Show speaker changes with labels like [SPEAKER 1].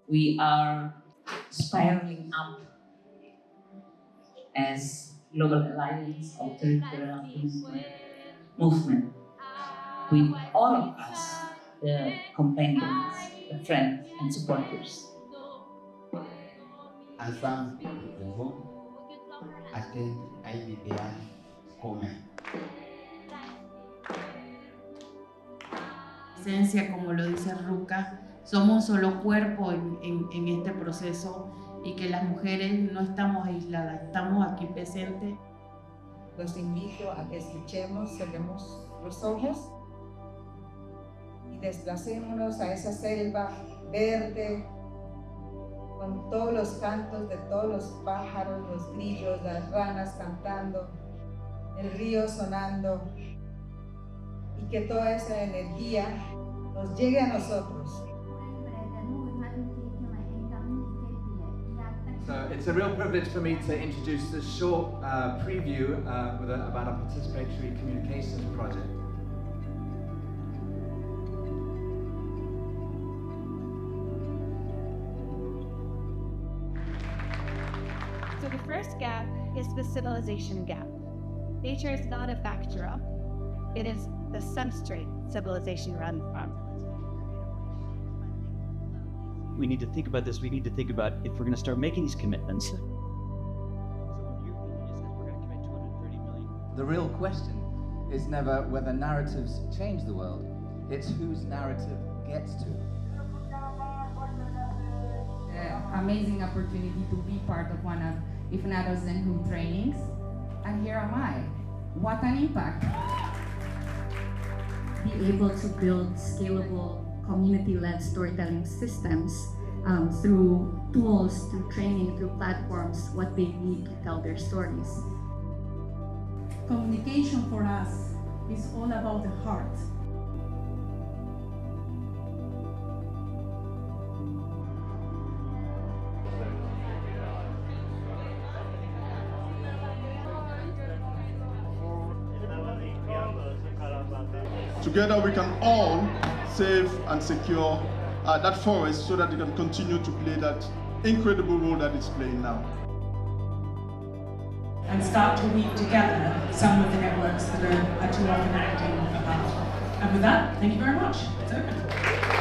[SPEAKER 1] We are spiraling up as Global Alliance of Territorial Movement with all of us, the companions, the friends and supporters.
[SPEAKER 2] Ensemble, nous devons atteindre un idéal commun.
[SPEAKER 3] Esencia, como lo dice Ruca, somos un solo cuerpo en este proceso y que las mujeres no estamos aisladas, estamos aquí presentes.
[SPEAKER 4] Los invito a que escuchemos, cerremos los ojos y desplacémonos a esa selva verde con todos los cantos de todos los pájaros, los grillos, las ranas cantando, el río sonando, y que toda esa energía nos llegue a nosotros.
[SPEAKER 5] So it's a real privilege for me to introduce a short preview about our participatory communications project.
[SPEAKER 6] So the first gap is the civilization gap. Nature is not a backdrop. It is the substrate civilization runs from.
[SPEAKER 7] We need to think about this. We need to think about if we're going to start making these commitments.
[SPEAKER 8] The real question is never whether narratives change the world. It's whose narrative gets to.
[SPEAKER 9] Amazing opportunity to be part of one of, if not a Zenhu trainings. And here am I. What an impact.
[SPEAKER 10] Be able to build scalable community-led storytelling systems through tools, through training, through platforms, what they need to tell their stories.
[SPEAKER 11] Communication for us is all about the heart.
[SPEAKER 12] Together we can all save and secure that forest so that it can continue to play that incredible role that it's playing now.
[SPEAKER 11] And start to weave together some of the networks that are too often acting apart. And with that, thank you very much. It's open.